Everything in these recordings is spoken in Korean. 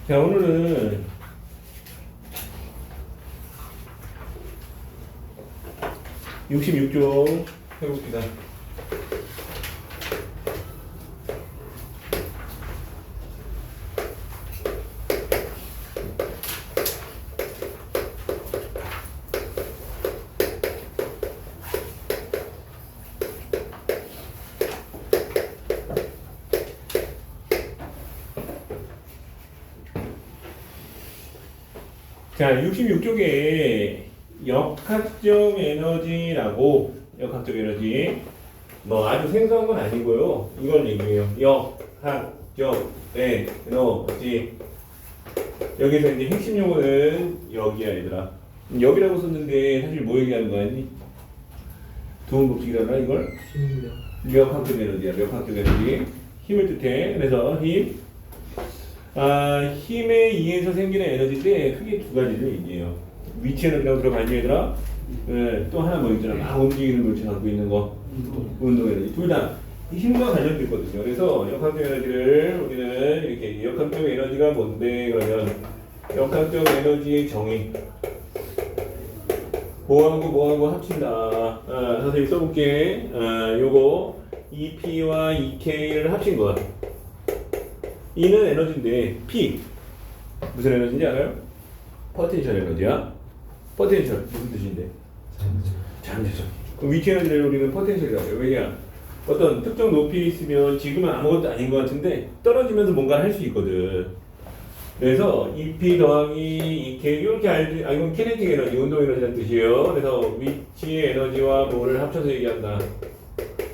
자, 오늘은 66쪽 해봅시다. 자, 66쪽에 역학적 에너지라고, 역학적 에너지. 뭐 아주 생소한 건 아니고요. 이걸 얘기해요. 역학적 에너지. 여기서 이제 핵심 용어는 여기야, 얘들아. 여기라고 썼는데 사실 뭐 얘기하는 거 아니? 두음 법칙이라나 이걸? 역학적 에너지야, 역학적 에너지. 힘을 뜻해. 그래서 힘. 힘에 의해서 생기는 에너지인데 크게 두 가지를 얘기해요. 위치 에너지라고 들어가니 얘들아. 네, 또 하나 뭐 있잖아. 막 움직이는 물체 갖고 있는 거. 운동 에너지. 둘 다 힘과 관련돼 있거든요. 그래서 역학적 에너지를 우리는 이렇게 역학적 에너지가 뭔데 그러면 역학적 에너지의 정의. 뭐하고 합친다. 선생님 써볼게. 요거 EP와 EK를 합친 거야. E는 에너지인데 P 무슨 에너지인지 알아요? 포텐셜 에너지야. 포텐셜 무슨 뜻인데? 잠재적. 그럼 위치 에너지를 우리는 포텐셜이라고 해요. 왜냐? 어떤 특정 높이에 있으면 지금은 아무것도 아닌 것 같은데 떨어지면서 뭔가 할 수 있거든. 그래서 EP 더하기 EK 이렇게 알지? 이건 키네틱 에너지, 운동 에너지라는 뜻이에요. 그래서 위치의 에너지와 뭐를 합쳐서 얘기한다.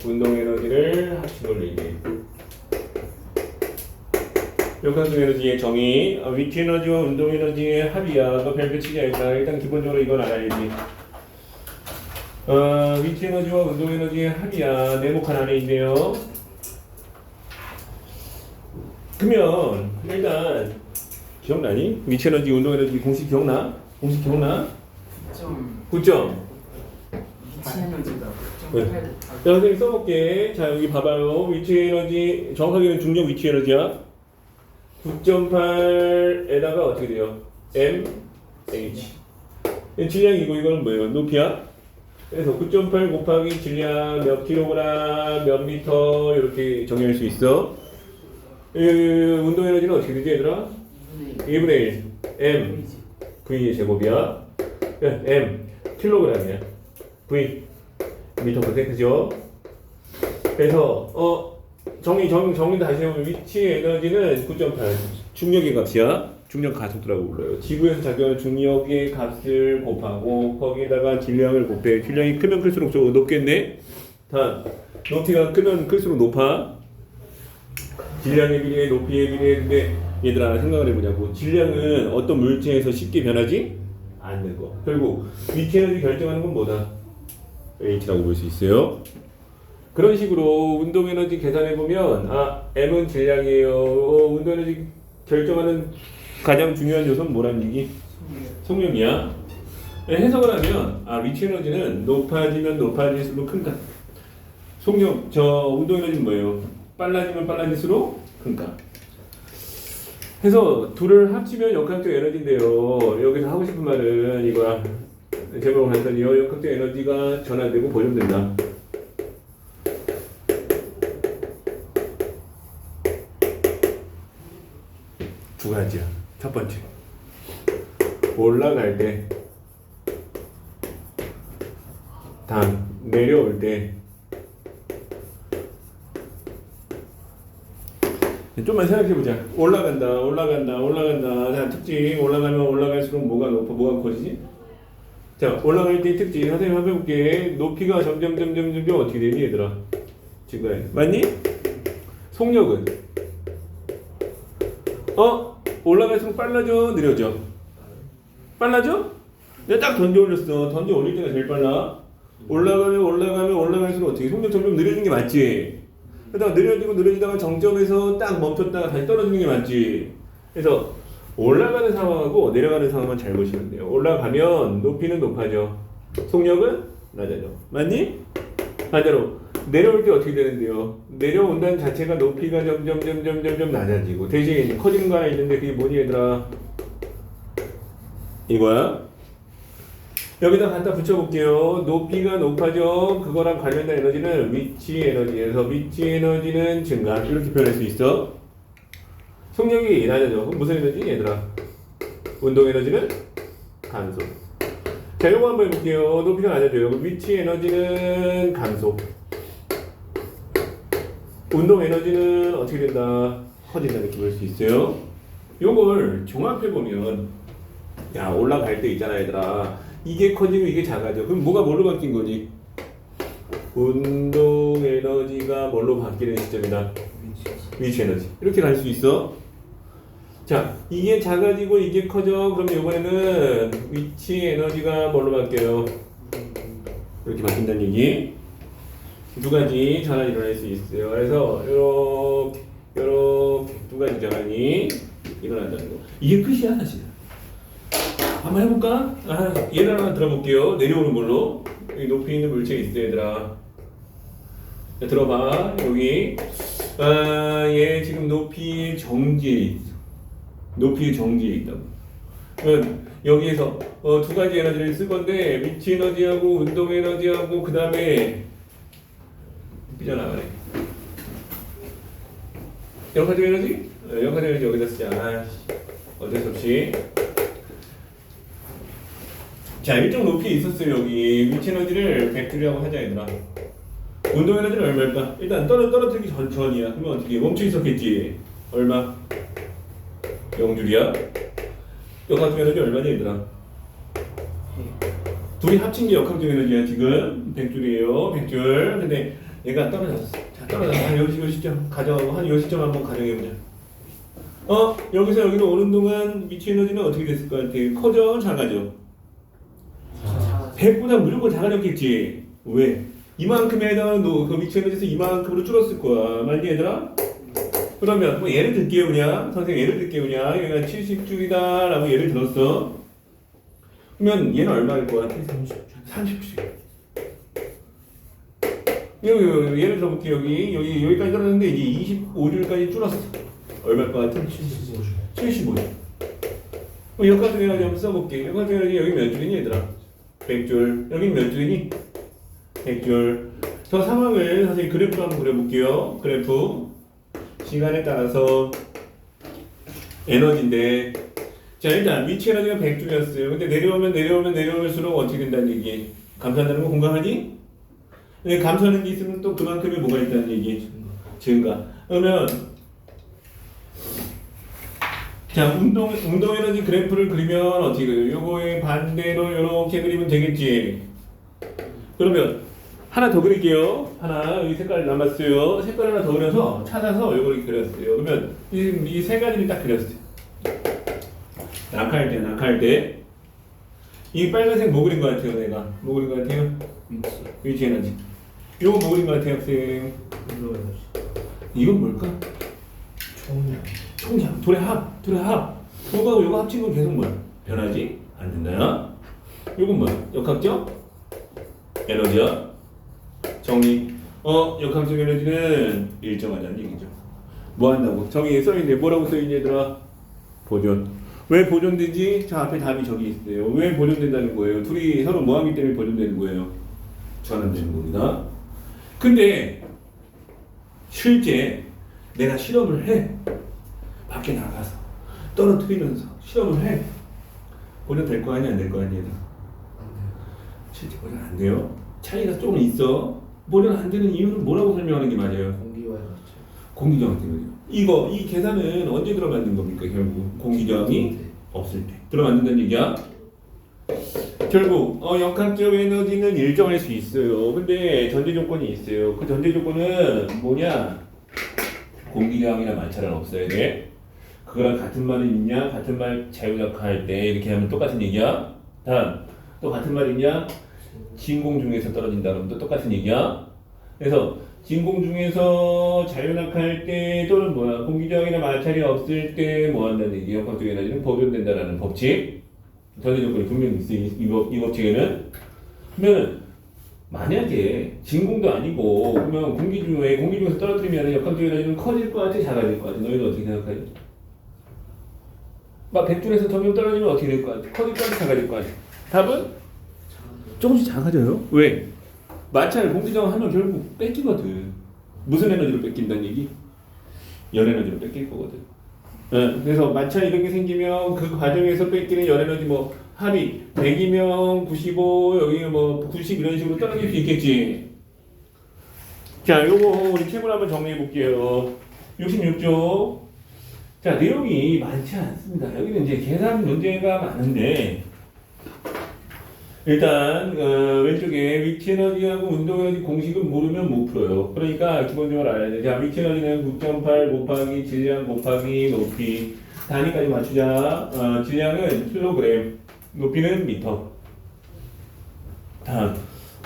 운동 에너지를 합친 걸로 얘기해. 역학적 에너지의 정의, 위치 에너지와 운동 에너지의 합이야. 너 별표 치지 않을까? 일단 기본적으로 이건 알아야지. 위치 에너지와 운동 에너지의 합이야. 네모칸 안에 있네요. 그러면 일단 기억나니? 위치 에너지, 운동 에너지 공식 기억나? 공식 기억나? 9점. 위치 에너지가 네. 자, 선생님 써볼게. 자, 여기 봐봐요. 위치 에너지, 정확하게는 중력 위치 에너지야. 9.8에다가 어떻게 돼요? mH. 질량이고 이거는 뭐예요? 높이야? 그래서 9.8 곱하기 질량 몇 킬로그램, 몇 미터 이렇게 정의할 수 있어. 운동 에너지는 어떻게 되지 얘들아? 2분의 1 m V의 제곱이야. m 킬로그램이야. V 미터 퍼센트 그죠? 그래서 정리 다시 해보면 위치 에너지는 9.8 중력의 값이야. 중력 가속도라고 불러요. 지구에서 작용하는 중력의 값을 곱하고 거기에다가 질량을 곱해. 질량이 크면 클수록 좀 높겠네. 단 높이가 크면 클수록 높아. 질량에 비례해 높이에 비례했는데 얘들아 생각을 해보자고. 질량은 어떤 물체에서 쉽게 변하지 않는 거. 결국 위치 에너지 결정하는 건 뭐다? H라고 볼 수 있어요. 그런 식으로 운동 에너지 계산해 보면 M은 질량이에요. 운동 에너지 결정하는 가장 중요한 요소는 뭐라는 얘기? 속력이야. 해석을 하면 위치 에너지는 높아지면 높아질수록 큰가. 속력 운동 에너지는 뭐예요? 빨라지면 빨라질수록 큰가. 해서 둘을 합치면 역학적 에너지인데요. 여기서 하고 싶은 말은 이거야. 제목을 했더니요. 역학적 에너지가 전환되고 보존된다. 두 가지야. 첫 번째, 올라갈 때, 내려올 때. 좀만 생각해보자. 올라간다. 자, 특징. 올라가면 올라갈수록 뭐가 높아, 뭐가 커지지? 자, 올라갈 때 특징. 선생님 한번 해볼게. 높이가 점점 어떻게 되니, 얘들아? 지금 맞니? 속력은? 올라갈수록 빨라져, 느려져? 빨라져? 내가 딱 던져 올렸어. 던져 올릴 때가 제일 빨라. 올라갈수록 어떻게? 속력 점점 느려진 게 맞지? 그러다가 느려지다가 정점에서 딱 멈췄다가 다시 떨어지는 게 맞지? 그래서 올라가는 상황하고 내려가는 상황만 잘 보시면 돼요. 올라가면 높이는 높아져. 속력은 낮아져. 맞니? 반대로 내려올 때 어떻게 되는데요? 내려온다는 자체가 높이가 점점 낮아지고 대신 커지는 거 하나 있는데 그게 뭐니 얘들아? 이거야. 여기다 갖다 붙여볼게요. 높이가 높아져. 그거랑 관련된 에너지는 위치 에너지에서 위치 에너지는 증가. 이렇게 표현할 수 있어. 속력이 낮아져. 그럼 무슨 에너지 얘들아? 운동 에너지는 감소. 자, 요거 한번 해볼게요. 높이가 낮아져요. 위치 에너지는 감소. 운동 에너지는 어떻게 된다? 커진다 이렇게 볼 수 있어요. 요걸 종합해보면 야 올라갈 때 있잖아 얘들아. 이게 커지고 이게 작아져. 그럼 뭐가 뭘로 바뀐 거지? 운동 에너지가 뭘로 바뀌는 시점이다? 위치 에너지. 이렇게 갈 수 있어. 자, 이게 작아지고 이게 커져. 그럼 이번에는 위치 에너지가 뭘로 바뀌어요? 이렇게 바뀐다는 얘기. 두 가지 전환이 일어날 수 있어요. 그래서 이렇게 두 가지 전환이 일어난다는 거. 이게 끝이야 사실. 한번 해볼까? 얘를 하나 들어볼게요. 내려오는 걸로. 여기 높이 있는 물체가 있어 얘들아. 자, 들어봐. 여기 얘 지금 높이 정지에 있어. 높이 정지에 있다고. 그러면 여기에서 두 가지 에너지를 쓸 건데 위치 에너지하고 운동 에너지하고 그 다음에 삐져나가네. 역할적 에너지? 역할적 에너지 여기다 쓰자. 어쩔 수 없이. 자, 일정 높이에 있었어요. 여기 위치 에너지를 100줄이라고 하자 얘들아. 운동 에너지는 얼마일까? 일단 떨어뜨리기 전이야. 그러면 어떻게 멈춰 있었겠지? 얼마? 0줄이야. 역학적 에너지 얼마냐 얘들아? 둘이 합친 게 역학적 에너지야. 지금 100줄이에요. 100줄. 근데 얘가 떨어졌어. 자, 떨어졌어. 한 여기 시점 가정하고 한 여기 시점 한번 가정해보자. 여기서 여기로 오는 동안 위치 에너지는 어떻게 됐을 것 같아? 커져? 작아져? 100보다 무조건 작아졌겠지. 왜? 이만큼에 해당하는 그 위치 에너지에서 이만큼으로 줄었을 거야. 맞니 얘들아? 그러면 뭐 예를 들게요 그냥. 선생님 예를 들게요 그냥. 여기가 70줄이다 라고 예를 들었어. 그러면 얘는 얼마일 것 같아? 30줄. 여기 예를 들어볼게요. 여기까지 떨어졌는데 이제 25줄까지 줄었어. 얼마일 것 같아? 75줄. 그럼 역학적 에너지 한번 써볼게. 역학적 에너지 여기 몇 줄이니 얘들아? 100줄. 여기 몇 줄이니? 100줄. 저 상황을 사실 그래프로 한번 그려볼게요. 그래프. 시간에 따라서 에너지인데, 자 일단 위치 에너지가 100줄이었어요. 근데 내려올수록 어떻게 된다는 얘기? 감소한다는 거 공감하니? 근데 감소하는 게 있으면 또 그만큼의 뭐가 있다는 얘기? 증가. 그러면 자 운동 에너지 그래프를 그리면 어떻게 그려요? 요거에 반대로 이렇게 그리면 되겠지. 그러면 하나 더 그릴게요. 하나 여기 색깔 남았어요. 색깔 하나 더 그려서 찾아서 요걸 그렸어요. 그러면 이 세 가지를 딱 그렸어요. 낙할 때 이 빨간색 뭐 그린 것 같아요 내가? 뭐 그린 것 같아요? 위치 에너지. 요거 뭐 그린 것 같아요 학생? 이건 뭘까? 총량. 둘의 합. 요거하고 요거 합친 건 계속 뭐야? 변하지? 안 된다. 요건 뭐야? 역학적 에너지야. 정리. 역학적 에너지는 일정하다는 얘기죠. 뭐 한다고? 정의에 써있네. 뭐라고 써있니 얘들아? 보존. 왜 보존되지? 저 앞에 답이 저기 있어요. 왜 보존된다는 거예요? 둘이 서로 뭐 하기 때문에 보존되는 거예요? 전환되는 겁니다. 근데 실제 내가 실험을 해. 밖에 나가서 떨어뜨리면서 실험을 해. 보존될 거 아니야? 안 될 거 아니야? 실제 보존 안 돼요. 차이가 조금 있어. 보존 안 되는 이유는 뭐라고 설명하는 게 맞아요? 공기저항 때문이요. 이 계산은 언제 들어맞는 겁니까? 결국 공기저항이 없을 때 들어맞는다는 얘기야. 결국 역학적 에너지는 일정할 수 있어요. 근데 전제 조건이 있어요. 그 전제 조건은 뭐냐? 공기저항이나 마찰은 없어야 돼. 그거랑 같은 말은 있냐? 같은 말 자유낙하할 때 이렇게 하면 똑같은 얘기야. 다음 또 같은 말 있냐? 진공 중에서 떨어진다 그러면 또 똑같은 얘기야. 그래서 진공 중에서 자유낙하할 때 또는 뭐야 공기저항이나 마찰이 없을 때 뭐 한다는 얘기. 역학적 에너지는 보존된다라는 법칙. 전제 조건이 분명히 있어. 이 법칙에는. 그러면 만약에 진공도 아니고 그러면 공기 중에서 떨어뜨리면 역학적 에너지는 커질 것 같아, 작아질 것 같아? 너희는 어떻게 생각하지? 막 100줄에서 점점 떨어지면 어떻게 될 것 같아? 커질 것 같아, 작아질 것 같아? 답은 조금씩 작아져요. 왜? 마찰 공기정하면 결국 뺏기거든. 무슨 에너지로 뺏긴다는 얘기? 열 에너지로 뺏길 거거든. 그래서 마찰 이런 게 생기면 그 과정에서 뺏기는 열 에너지 뭐 합이 100이면 95 여기 뭐 90 이런 식으로 떨어질 수 있겠지. 자, 요거 우리 책으로 한번 정리해 볼게요. 66조. 자, 내용이 많지 않습니다. 여기는 이제 계산 문제가 많은데 일단 왼쪽에 위치 에너지하고 운동 에너지 공식은 모르면 못 풀어요. 그러니까 기본적으로 알아야 돼. 자, 위치 에너지는 9.8 곱하기 질량 곱하기 높이 단위까지 맞추자. 질량은 킬로그램, 높이는 미터. 다음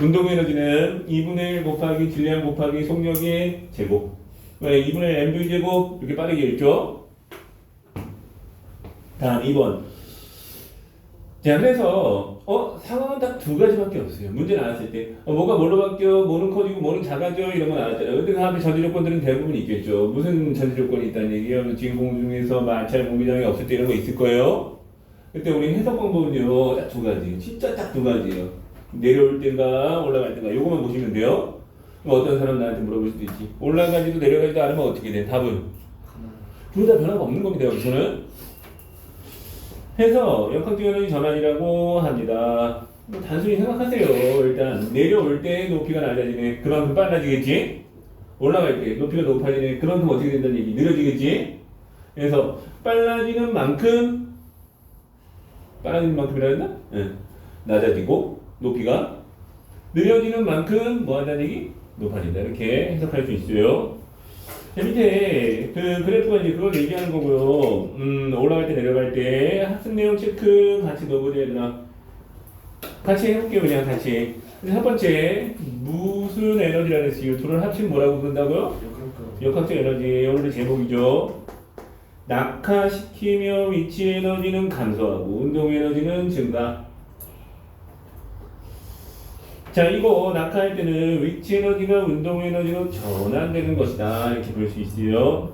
운동 에너지는 2분의 1 곱하기 질량 곱하기 속력의 제곱. 왜 2분의 1 mv 제곱 이렇게 빠르게 읽죠? 다음 2번. 자, 그래서 상황은 딱 두 가지밖에 없어요. 문제 나왔을 때 뭐가 뭘로 바뀌어, 뭐는 커지고 뭐는 작아져 이런 건 나왔잖아요. 근데 그 다음에 전제 조건들은 대부분 있겠죠. 무슨 전제 조건이 있다는 얘기예요? 진공 중에서 마찰 공기장이 없을 때 이런 거 있을 거예요. 그때 우리 해석 방법은요, 딱 두 가지. 진짜 딱 두 가지예요. 내려올 때인가 올라갈 때인가 요거만 보시면 돼요. 어떤 사람 나한테 물어볼 수도 있지. 올라가지도 내려가지도 않으면 어떻게 돼? 답은 둘 다 변화가 없는 겁니다. 여기서는. 해서 역학적 에너지 전환이라고 합니다. 단순히 생각하세요. 일단 내려올 때 높이가 낮아지네. 그만큼 빨라지겠지? 올라갈 때 높이가 높아지네. 그만큼 어떻게 된다는 얘기? 느려지겠지? 그래서 빨라지는 만큼이라 했나? 네. 낮아지고 높이가 느려지는 만큼 뭐 한다는 얘기? 높아진다. 이렇게 해석할 수 있어요. 밑에 그 그래프가 이제 그걸 얘기하는 거고요. 올라갈 때 내려갈 때 학습 내용 체크 같이 넣어보자 얘들아. 같이 해볼게요. 그냥 같이. 첫 번째 무슨 에너지라는 이 둘을 합치면 뭐라고 부른다고요? 역학적 에너지. 오늘의 제목이죠. 낙하시키며 위치 에너지는 감소하고 운동 에너지는 증가. 자, 이거 낙하할 때는 위치 에너지가 운동 에너지로 전환되는 것이다. 이렇게 볼 수 있어요.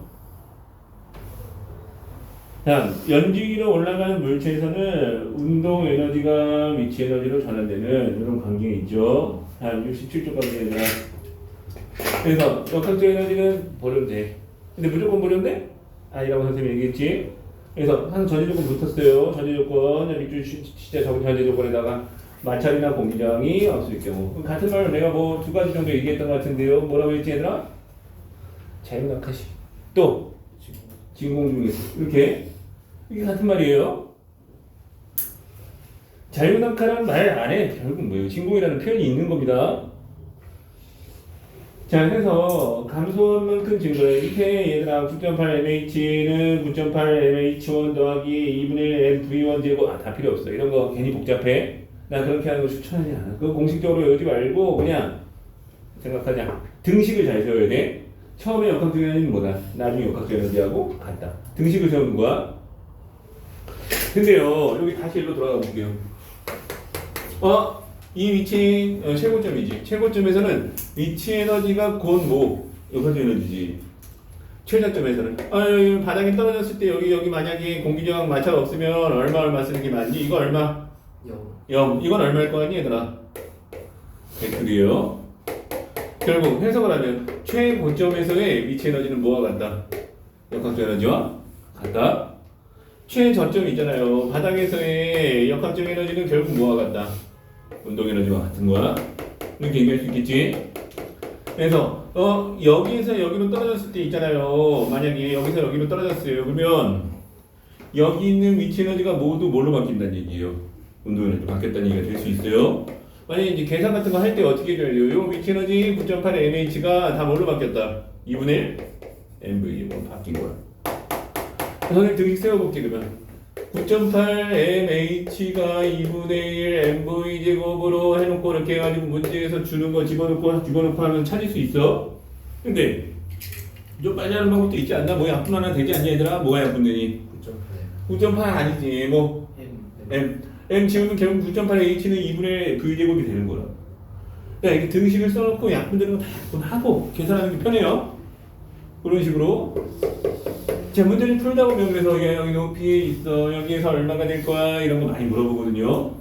다음, 연중기로 올라가는 물체에서는 운동 에너지가 위치 에너지로 전환되는 이런 관계가 있죠. 다음 67조까지 얘들아. 그래서 역학적 에너지는 버려도 돼. 근데 무조건 버려도 돼? 아니라고 선생님이 얘기했지. 그래서 한 전제조건 붙었어요. 전제조건, 밑줄 진짜 적은 전제조건에다가 마찰이나 공기장이 없을 경우. 같은 말을 내가 뭐 두 가지 정도 얘기했던 것 같은데요. 뭐라고 했지 얘들아? 자유낙하시. 또 진공 중에서 이렇게 이게 같은 말이에요. 자유낙하라는 말 안에 결국 뭐예요? 진공이라는 표현이 있는 겁니다. 자, 그래서 감소한 만큼 증가해. 이렇게 얘들아 9.8mh는 9.8mh1 더하기 2분의 1 mv1 제곱. 다 필요 없어. 이런 거 괜히 복잡해. 나 그렇게 하는 거 추천하지 않아. 그거 공식적으로 외우지 말고 그냥 생각하자. 등식을 잘 세워야 돼. 처음에 역학적 에너지는 뭐다? 나중에 역학적 에너지하고 같다. 등식을 세우는 거야. 근데요, 여기 다시 일로 돌아가 볼게요. 이 위치 최고점이지. 최고점에서는 위치 에너지가 곧 뭐 역학적 에너지지. 최저점에서는 여기 바닥에 떨어졌을 때 여기 만약에 공기저항 마찰 없으면 얼마 쓰는 게 맞니? 이거 얼마? 0. 이건 얼마일 거 아니 얘들아? 100줄이에요. 결국 해석을 하면 최고점에서의 위치 에너지는 뭐와 같다? 역학적 에너지와 같다. 최저점 있잖아요. 바닥에서의 역학적 에너지는 결국 뭐와 같다? 운동 에너지와 같은 거야. 이렇게 얘기할 수 있겠지? 그래서 여기에서 여기로 떨어졌을 때 있잖아요. 만약에 여기서 여기로 떨어졌어요. 그러면 여기 있는 위치 에너지가 모두 뭘로 바뀐다는 얘기예요? 운동 에너지로 바뀌었다는 얘기가 될 수 있어요. 만약에 이제 계산 같은 거 할 때 어떻게 해줘요? 요 위치 에너지 9.8 mh가 다 뭘로 바뀌었다? 2분의 1 mv 뭐 바뀐 거야. 선생님 등식 세워볼게 그러면. 9.8 mh가 2분의 1 mv 제곱으로 해놓고 이렇게 해가지고 문제에서 주는 거 집어넣고 하면 찾을 수 있어. 근데 좀 빨리 하는 방법도 있지 않나? 뭐 약분 하나 되지 않냐 얘들아? 뭐가 약분되니? 9.8 아니지. 뭐 M 지우면 결국 9.8h는 2분의 v 제곱이 되는 거라. 이렇게 등식을 써놓고 약분 되는 거 다 약분하고 계산하는 게 편해요. 그런 식으로. 자, 문제를 풀다 보면 그래서 여기 높이에 있어. 여기에서 얼마가 될 거야? 이런 거 많이 물어보거든요.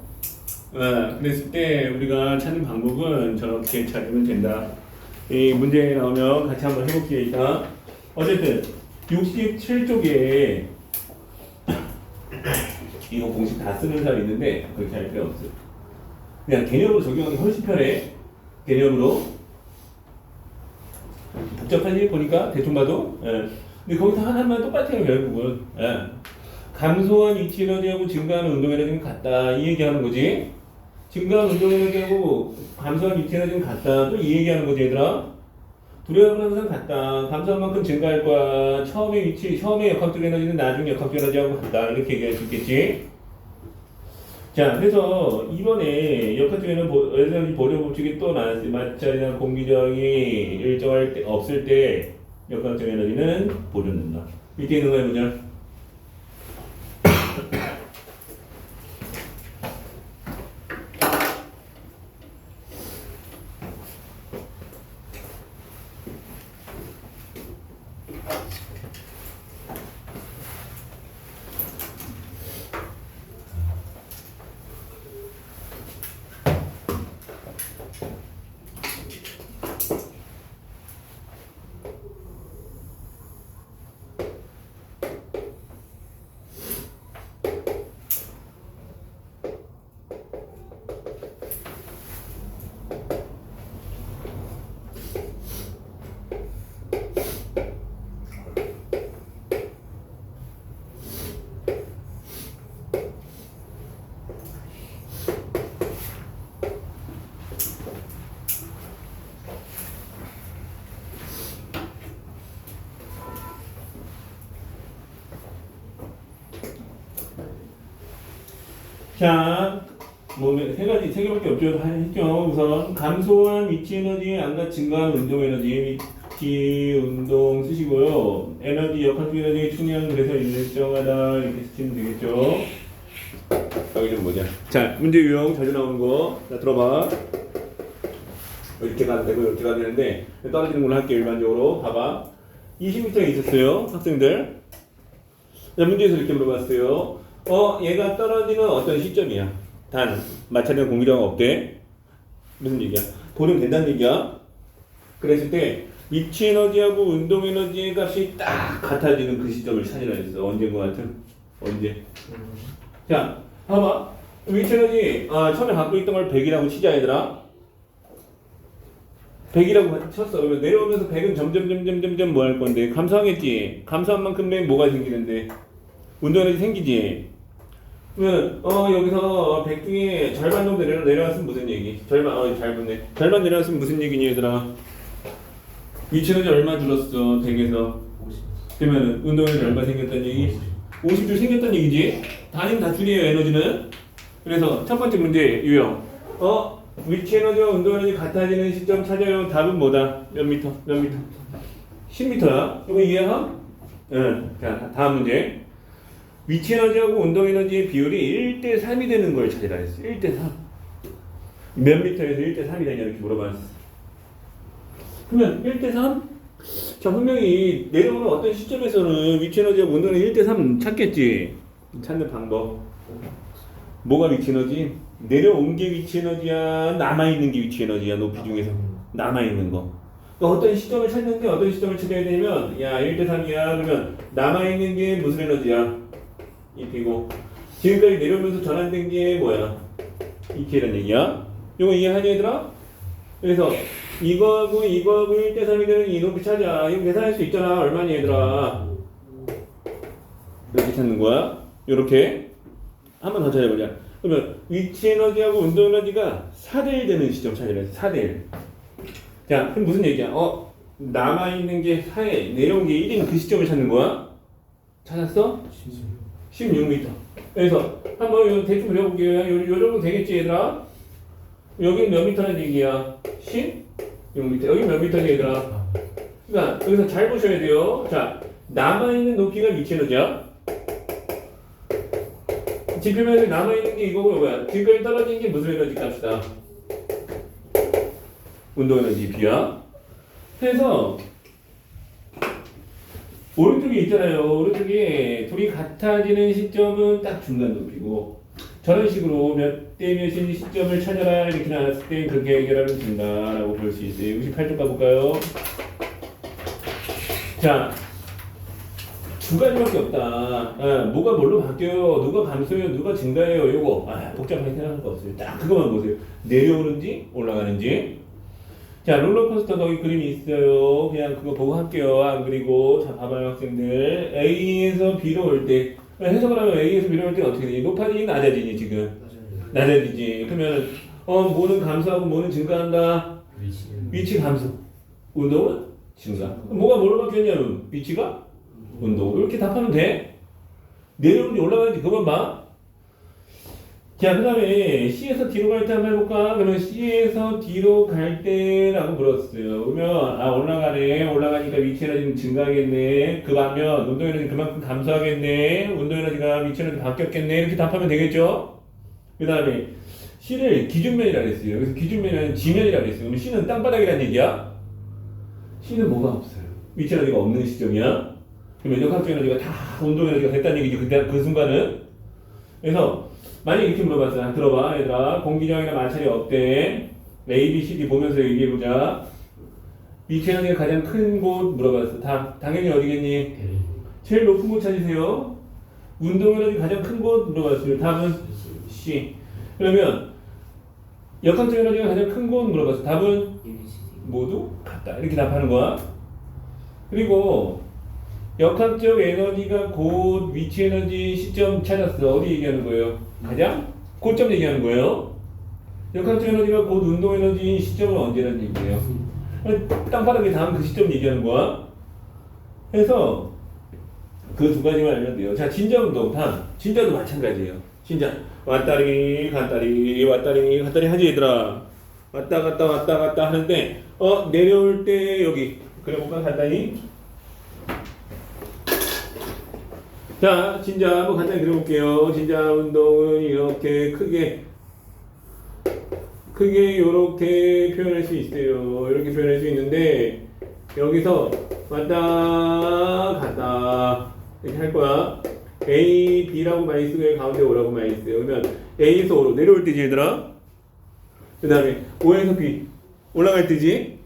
그랬을 때 우리가 찾는 방법은 저렇게 찾으면 된다. 이 문제 나오면 같이 한번 해볼게요. 일단 어쨌든 67쪽에 이거 공식 다 쓰는 사람 있는데 그렇게 할 필요 없어요. 그냥 개념으로 적용하기 훨씬 편해. 개념으로. 복잡하지 보니까 대충 봐도. 근데 거기서 하나만 똑같아요 결국은. 감소한 위치 에너지하고 증가하는 운동 에너지는 같다. 이 얘기하는 거지. 증가한 운동 에너지하고 감소한 위치 에너지는 같다. 또 이 얘기하는 거지 얘들아. 둘의 합은 항상 같다. 감소한 만큼 증가할 거야. 처음의 역학적 에너지는 나중에 역학적 에너지하고 같다. 이렇게 얘기할 수 있겠지. 자, 그래서 이번에 역학적 에너지 보존 법칙이 또 나왔어요. 마찰이나 공기저항이 일정할 때 없을 때 역학적 에너지는 보존된다. 밑에 있는 거 해보자. 자, 세 개밖에 없죠. 했죠. 우선 감소한 위치 에너지, 안과 증가한 운동 에너지, 위치 운동 쓰시고요. 에너지, 역학적 에너지 충량 그래서 일정하다 이렇게 쓰시면 되겠죠. 여기 좀 보자. 자, 문제 유형 자주 나오는 거. 자, 들어봐. 이렇게 가도 되고 이렇게 가도 되는데 떨어지는 걸로 할게요. 일반적으로 봐봐. 20m가 있었어요, 학생들. 자, 문제에서 이렇게 물어봤어요. 얘가 떨어지는 어떤 시점이야. 단, 마찰이나 공기저항 없대. 무슨 얘기야? 보존 된다는 얘기야. 그랬을 때 위치 에너지하고 운동 에너지의 값이 딱 같아지는 그 시점을 찾으라 했어. 언제인 것 같은? 언제? 자, 봐봐. 위치 에너지 처음에 갖고 있던 걸 100이라고 치자 얘들아. 100이라고 쳤어. 그러면 내려오면서 100은 점점 뭐 할 건데? 감소하겠지. 감소한 만큼 뭐가 생기는데? 운동 에너지 생기지. 그러면 여기서 100 중에 절반 정도 내려왔으면 무슨 얘기? 절반 잘 붙네. 절반 내려왔으면 무슨 얘기니 얘들아? 위치 에너지 얼마 줄었어? 100에서. 그러면 운동 에너지 얼마 생겼다는 얘기? 50줄 생겼다는 얘기지. 단위는 다 줄이에요 에너지는. 그래서 첫 번째 문제 유형. 위치 에너지와 운동 에너지 같아지는 시점 찾아요. 답은 뭐다? 몇 미터? 10m야. 이거 이해함? 응. 자, 다음 문제. 위치 에너지하고 운동 에너지의 비율이 1대3이 되는 걸 찾으라 했어. 1대3. 몇 미터에서 1대3이 되냐 이렇게 물어봤어. 그러면 1대3? 자, 분명히 내려오는 어떤 시점에서는 위치 에너지하고 운동 에너지 1대3 찾겠지. 찾는 방법. 뭐가 위치 에너지? 내려온 게 위치 에너지야? 남아있는 게 위치 에너지야? 높이 중에서 남아있는 거. 어떤 시점을 찾는데 어떤 시점을 찾아야 되냐면 야 1대3이야 그러면 남아있는 게 무슨 에너지야? 이 P고 지금까지 내려오면서 전환된 게 뭐야? 이 K라는 얘기야. 이거 이해하냐 얘들아? 그래서 이거하고 1대3이 되는 이 높이 찾아. 이거 계산할 수 있잖아. 얼마니 얘들아? 이렇게 찾는 거야. 이렇게 한 번 더 찾아보자. 그러면 위치 에너지하고 운동 에너지가 4대1 되는 시점 찾으래. 4대1. 자, 그럼 무슨 얘기야? 남아있는 게 4에 내려온 게 1인 그 시점을 찾는 거야? 찾았어? 16m. 그래서 한번 이거 대충 그려볼게요. 요 정도 되겠지 얘들아? 여기는 몇 미터라는 얘기야? 16m. 여기 몇 미터지 얘들아? 그러니까 여기서 잘 보셔야 돼요. 자, 남아있는 높이가 위치 에너지야. 지표면에 남아있는 게 이거고 뭐야? 지금까지 떨어진 게 무슨 에너지 값이다? 운동 에너지 B야. 그래서 오른쪽에 있잖아요. 오른쪽에 둘이 같아지는 시점은 딱 중간 높이고 저런 식으로 몇 대 몇인 시점을 찾아라 이렇게 나왔을 때 그렇게 해결하면 된다라고 볼 수 있어요. 68쪽 가볼까요? 자, 두 가지밖에 없다. 뭐가 뭘로 바뀌어요? 누가 감소해요? 누가 증가해요? 요거 복잡하게 생각할 거 없어요. 딱 그것만 보세요. 내려오는지 올라가는지. 자, 롤러코스터 거기 그림이 있어요. 그냥 그거 보고 할게요. 안 그리고 자, 봐봐요 학생들. A에서 B로 올 때 해석을 하면 A에서 B로 올 때 어떻게 되지? 높아지니 낮아지니 지금? 낮아지지. 그러면 뭐는 감소하고 뭐는 증가한다? 위치 감소. 운동은 증가. 뭐가 뭘로 바뀌었냐면 위치가 운동. 이렇게 답하면 돼. 내려오는지 올라가는지 그것만 봐. 자, 그 다음에 C에서 D로 갈 때 한번 해볼까? 그러면 C에서 D로 갈 때라고 물었어요. 그러면 올라가네. 올라가니까 위치 에너지는 증가하겠네. 그 반면 운동 에너지는 그만큼 감소하겠네. 운동 에너지가 위치 에너지 바뀌었겠네. 이렇게 답하면 되겠죠? 그 다음에 C를 기준면이라고 했어요. 그래서 기준면은 지면이라고 했어요. 그럼 C는 땅바닥이라는 얘기야? C는 뭐가 없어요. 위치 에너지가 없는 시점이야. 그러면 역학적 에너지가 다 운동 에너지가 됐다는 얘기지. 그때 그 순간은. 그래서 만약 이렇게 물어봤어. 들어봐 얘들아. 공기저항이나 마찰이 없대. A, B, C, D 보면서 얘기해보자. 위치 에너지가 가장 큰 곳 물어봤어. 당연히 어디겠니? 제일 높은 곳 찾으세요. 운동 에너지 가장 큰 곳 물어봤어요. 답은 C. 그러면 역학적 에너지가 가장 큰 곳 물어봤어. 답은 모두 같다. 이렇게 답하는 거야. 그리고 역학적 에너지가 곧 위치 에너지 시점 찾았어. 어디 얘기하는 거예요? 가장 고점 얘기하는 거예요. 역학적 에너지가 곧 운동 에너지 시점은 언제라는 얘기예요? 땅바닥에 닿은 그 시점 얘기하는 거야. 그래서 그 두 가지만 알면 돼요. 자, 진자 운동 다음. 진자도 마찬가지예요. 진자 왔다리 갔다리 왔다리 갔다리 하지 얘들아. 왔다 갔다 왔다 갔다 하는데 내려올 때 여기 그래 볼까 간단히. 자, 진자 한번 간단히 그려볼게요. 진자 운동은 이렇게 크게 이렇게 표현할 수 있어요. 이렇게 표현할 수 있는데 여기서 왔다 갔다 이렇게 할 거야. A, B라고 많이 쓰고 가운데 O라고 많이 써요. 그러면 A에서 O로 내려올 때지 얘들아. 그 다음에 O에서 B 올라갈 때지.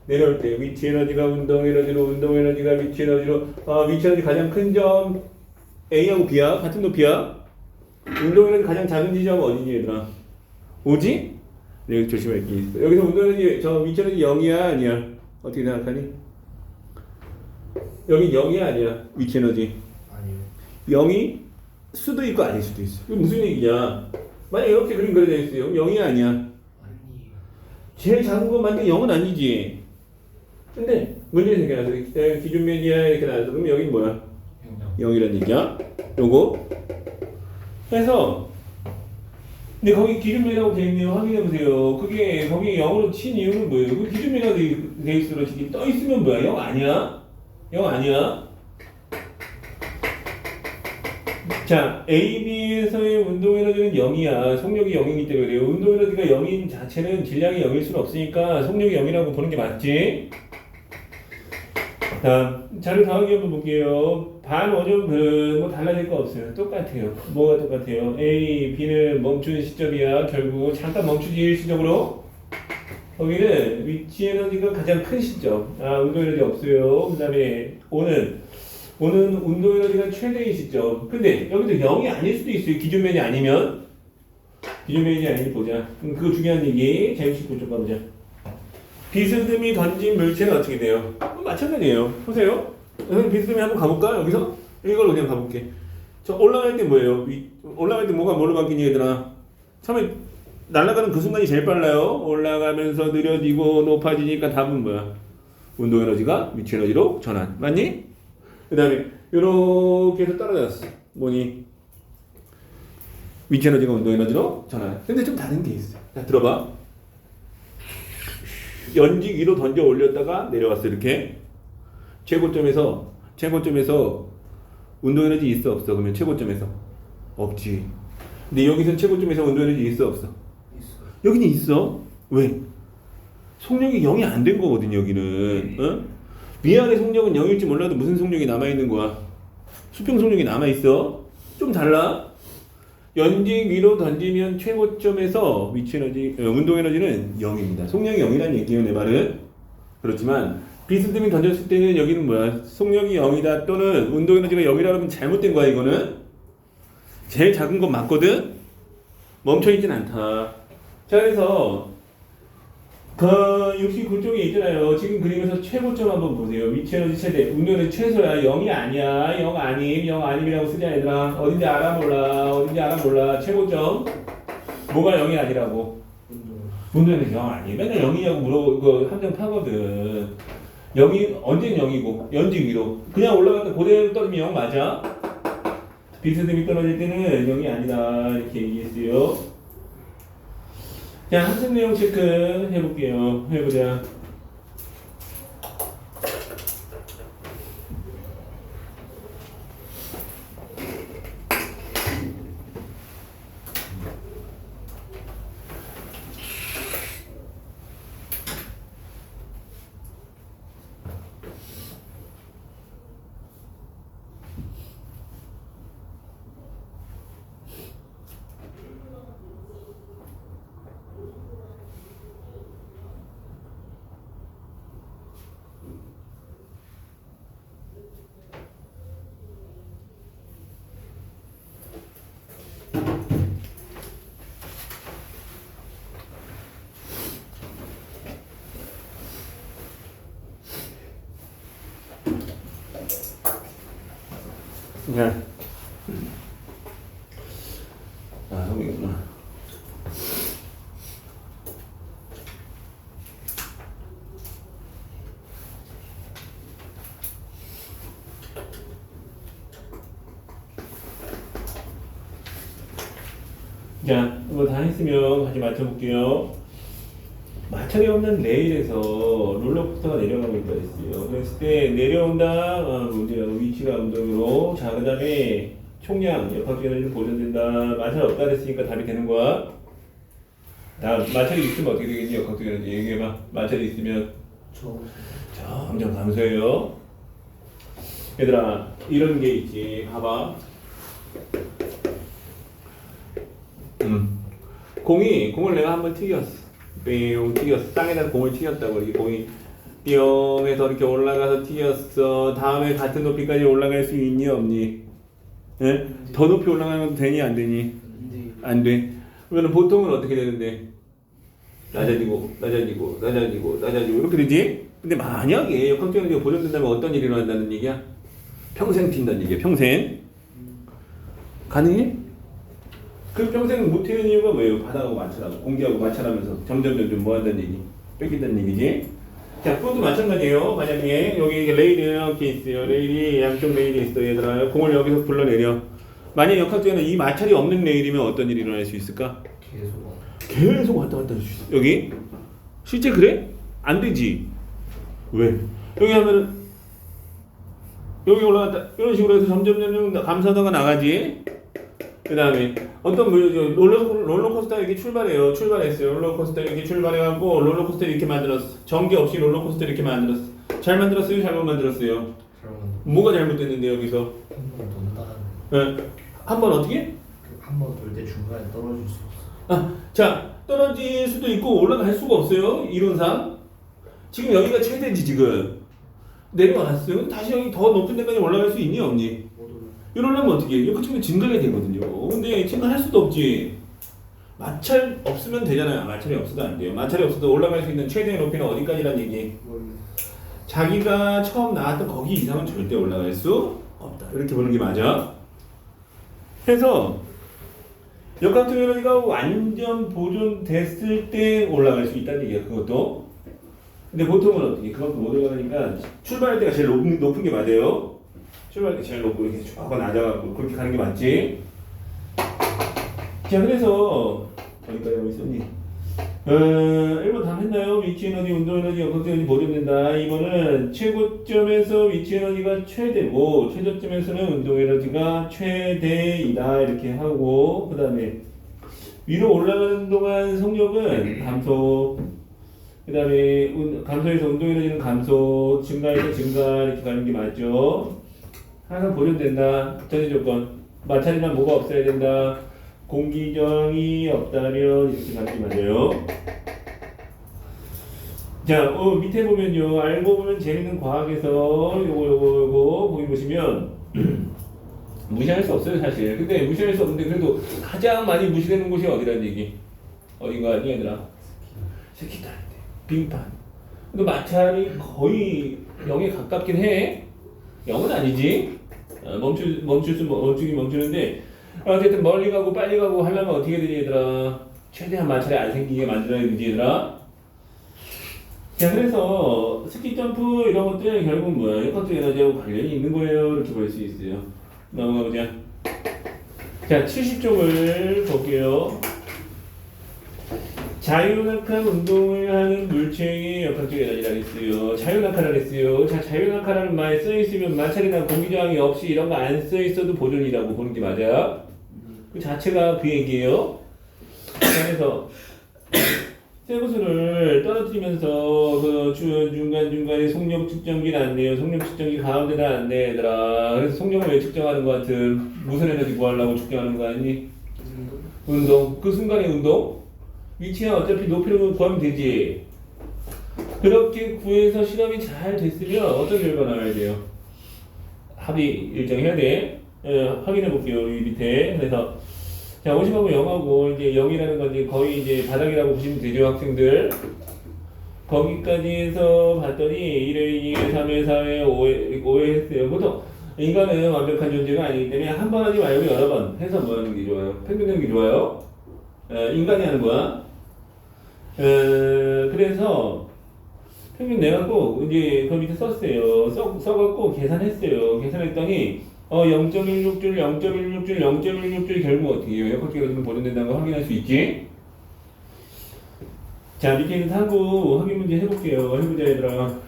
내려올 때 위치 에너지가 운동 에너지로 운동 에너지가 위치 에너지로 위치 에너지 가장 큰 점 A하고 B야. 같은 높이야. 운동 에너지 가장 작은 지점 어디니 얘들아? 오지? 여기 조심할 게 있어. 여기서 운동 에너지 저 위치 에너지 0이야 아니야? 어떻게 생각하니? 여기 0이야 아니야? 위치 에너지 0이 수도 있고 아닐 수도 있어. 이게 무슨 얘기냐? 만약 이렇게 그림 그려져 있어요. 0이 아니야. 제일 작은 건 맞는데 0은 아니지. 근데 문제는 이렇게 나와서 기준면이야 이렇게 나와서 그럼 여긴 뭐야? 0이라는 얘기야. 요거. 그래서 근데 거기 기준면이라고 돼 있네요. 확인해 보세요. 그게 거기 0으로 친 이유는 뭐예요? 그 기준면이라고 돼 있으러 지금 떠 있으면 뭐야? 0 아니야? 0 아니야? 자, A, B에서의 운동 에너지는 0이야. 속력이 0이기 때문에 그래요. 운동 에너지가 0인 자체는 질량이 0일 수는 없으니까 속력이 0이라고 보는 게 맞지? 자, 자료 더하기 한번 볼게요. 반원형은 뭐 달라질 거 없어요. 똑같아요. 뭐가 똑같아요? A, B는 멈추는 시점이야. 결국 잠깐 멈추지 일시적으로. 거기는 위치 에너지가 가장 큰 시점. 운동 에너지 없어요. 그 다음에 O는 운동 에너지가 최대의 시점. 근데 여기도 0이 아닐 수도 있어요. 기준면이 아니면. 기준면이 아니면 보자. 그거 중요한 얘기. 재밌고 좀 가보자. 비스듬히 던진 물체는 어떻게 돼요? 마찬가지예요. 보세요. 비스듬히 한번 가볼까? 여기서? 이걸로 그냥 가볼게. 저 올라갈 때 뭐예요? 올라갈 때 뭐가 뭘로 바뀌니 얘들아? 처음에 날아가는 그 순간이 제일 빨라요. 올라가면서 느려지고 높아지니까 답은 뭐야? 운동 에너지가 위치 에너지로 전환. 맞니? 그 다음에 이렇게 해서 떨어졌어. 뭐니? 위치 에너지가 운동 에너지로 전환. 근데 좀 다른 게 있어. 자, 들어봐. 연직 위로 던져 올렸다가 내려왔어. 이렇게 최고점에서 운동 에너지 있어 없어? 그러면 최고점에서 없지. 근데 여기서 최고점에서 운동 에너지 있어 없어? 여기는 있어. 왜? 속력이 0이 안 된 거거든요, 여기는. 어? 위아래 속력은 0일지 몰라도 무슨 속력이 남아있는 거야? 수평 속력이 남아있어. 좀 달라. 연직 위로 던지면 최고점에서 위치 에너지, 운동 에너지는 0입니다. 속력이 0이라는 얘기예요, 내 말은. 그렇지만 비스듬히 던졌을 때는 여기는 뭐야? 속력이 0이다 또는 운동 에너지가 0이라 하면 잘못된 거야, 이거는. 제일 작은 건 맞거든? 멈춰있진 않다. 자, 그래서 그 69쪽에 있잖아요. 지금 그림에서 최고점 한번 보세요. 위치 에너지 최대. 운동에너지 최소야. 0이 아니야. 0 아님. 0 아님이라고 쓰자, 얘들아. 어딘지 알아 몰라. 어딘지 알아 몰라. 최고점. 뭐가 0이 아니라고. 운동에너지 0 아니. 맨날 0이냐고 그 함정 파거든. 0이 언제는 0이고 연직 위로. 그냥 올라갔다 그대로 떨어지면 0 맞아. 비스듬히 떨어질 때는 0이 아니다. 이렇게 얘기했어요. 자, 학습 내용 체크 해볼게요. 해보자. 자, 여기구나. 자, 이거 다 했으면 같이 맞춰볼게요. 마찰이 없는 레일에서 롤러코스터가 내려가고 있다 했어요. 그랬을 때 내려온다, 문제야. 위치가 운동으로. 자, 그 다음에 총량, 역학적 에너지는 보존된다. 마찰 없다 그랬으니까 답이 되는 거야. 다음, 마찰이 있으면 어떻게 되겠니? 역학적 에너지 얘기해봐. 마찰이 있으면 점점 감소해요. 얘들아, 이런 게 있지. 봐봐. 공을 내가 한번 튀겼어. 뿅 튀겼어. 땅에다 공을 튀겼다고. 이게 공이 뿅에서 이렇게 올라가서 튀겼어. 다음에 같은 높이까지 올라갈 수 있니 없니? 예? 더 높이 올라가면 되니 안 되니? 안 돼. 그러면 보통은 어떻게 되는데? 낮아지고 이렇게 되지? 근데 만약에 역학적 에너지가 보존된다면 어떤 일이 일어난다는 얘기야? 평생 튄다는 얘기야. 평생. 가능해? 그 평생 못 튀는 이유가 뭐예요? 바닥하고 마찰하고 공기하고 마찰하면서 점점 뭐 한다는 얘기? 뺏긴다는 얘기지? 자, 그것도 마찬가지예요. 만약에 여기 레일이 이렇게 있어요. 레일이 양쪽 레일이 있어, 얘들아. 공을 여기서 불러내려. 만약 역학적으로 이 마찰이 없는 레일이면 어떤 일이 일어날 수 있을까? 계속 왔다 갔다 할 수 있어. 여기? 실제 그래? 안 되지. 왜? 여기 하면은 여기 올라갔다 이런 식으로 해서 점점 감소하다가 나가지. 그 다음에 어떤 롤러코스터 이렇게 출발해요. 출발했어요. 롤러코스터 이렇게 출발해갖고 롤러코스터 이렇게 만들었어. 전기 없이 롤러코스터 이렇게 만들었어. 잘 만들었어요? 잘못 만들었어요? 뭐가 잘못됐는데 여기서? 네. 한번 어떻게? 한 번 돌 때 중간에 떨어질 수 없어. 자, 떨어질 수도 있고 올라갈 수가 없어요. 이론상. 지금 여기가 최대지 지금. 내려왔어요. 다시 여기 더 높은 데까지 올라갈 수 있니 없니? 이러려면 어떻게 해? 이거 지금 증가가 되거든요. 근데 증가할 수도 없지. 마찰 없으면 되잖아요. 마찰이 없어도 안 돼요. 마찰이 없어도 올라갈 수 있는 최대의 높이는 어디까지란 얘기? 자기가 처음 나왔던 거기 이상은 절대 올라갈 수 없다. 이렇게 보는 게 맞아. 그래서 역학적 에너지가 완전 보존됐을 때 올라갈 수 있다는 얘기야. 그것도. 근데 보통은 어떻게? 그만큼 못 올라가니까 출발할 때가 제일 높은 게 맞아요. 출발할 때 제일 높고 이렇게 쭉 낮아가고 그렇게 가는 게 맞지. 자, 그래서 어디까지 하고 있었니? 1번 다 했나요? 위치 에너지, 운동 에너지, 역학적 에너지 보존된다. 2번은 최고점에서 위치 에너지가 최대고 최저점에서는 운동 에너지가 최대이다. 이렇게 하고, 그 다음에 위로 올라가는 동안 속력은 감소. 그 다음에 감소해서 운동 에너지는 감소, 증가해서 증가 이렇게 가는 게 맞죠. 항상 보존된다. 전제 조건. 마찰이나 뭐가 없어야 된다. 공기 저항이 없다면 이렇게 가는 게 맞아요. 자, 밑에 보면요. 알고 보면 재밌는 과학에서 요거 거기 보시면 무시할 수 없어요, 사실. 근데 무시할 수 없는데 그래도 가장 많이 무시되는 곳이 어디라는 얘기? 어디가 아니 얘들아? 스키도 아닌데. 빙판. 근데 마찰이 거의 0에 가깝긴 해. 0은 아니지. 멈추긴 멈추는데 어쨌든 멀리 가고 빨리 가고 하려면 어떻게 되지 얘들아? 최대한 마찰이 안 생기게 만들어야 되지 얘들아? 자, 그래서 스키 점프 이런 것들 결국 뭐야? 이것도 에너지하고 관련이 있는 거예요. 이렇게 볼 수 있어요. 넘어가 보자. 자, 70쪽을 볼게요. 자유낙하 운동을 하는 물체의 역학적 에너지라고 했어요. 자유낙하라고 했어요. 자, 자유낙하라는 말 써있으면 마찰이나 공기저항이 없이 이런 거 안 써있어도 보존이라고 보는 게 맞아. 그 자체가 그 얘기예요. 그래서 세부수를 떨어뜨리면서 그 중간중간에 속력 측정기를 안 내요. 속력 측정기 가운데다 안 내, 얘들아. 그래서 속력을 왜 측정하는 거 같은? 무슨 에너지 구하려고 측정하는 거 아니니? 운동. 그 순간의 운동? 위치야 어차피 높이로 구하면 되지. 그렇게 구해서 실험이 잘 됐으면 어떤 결과 나와야 돼요? 합의 일정해야 돼. 확인해 볼게요. 이 밑에. 그래서 자, 50하고 0하고 이제 0이라는 건 이제 거의 이제 바닥이라고 보시면 되죠, 학생들. 거기까지 해서 봤더니 1회, 2회, 3회, 4회, 5회 했어요. 보통 인간은 완벽한 존재가 아니기 때문에 한 번 하지 말고 여러 번 해서 뭐 하는 게 좋아요? 평균되는 게 좋아요? 인간이 하는 거야. 그래서 평균 내갖고 이제 그 밑에 썼어요. 써갖고 계산했어요. 계산했더니 0.16줄, 0.16줄, 0.16줄 결국 어떻게 해요? 역학계가 좀 보존된다는 거 확인할 수 있지? 자, 밑에 있는 탐구 확인 문제 해볼게요. 해보자, 얘들아.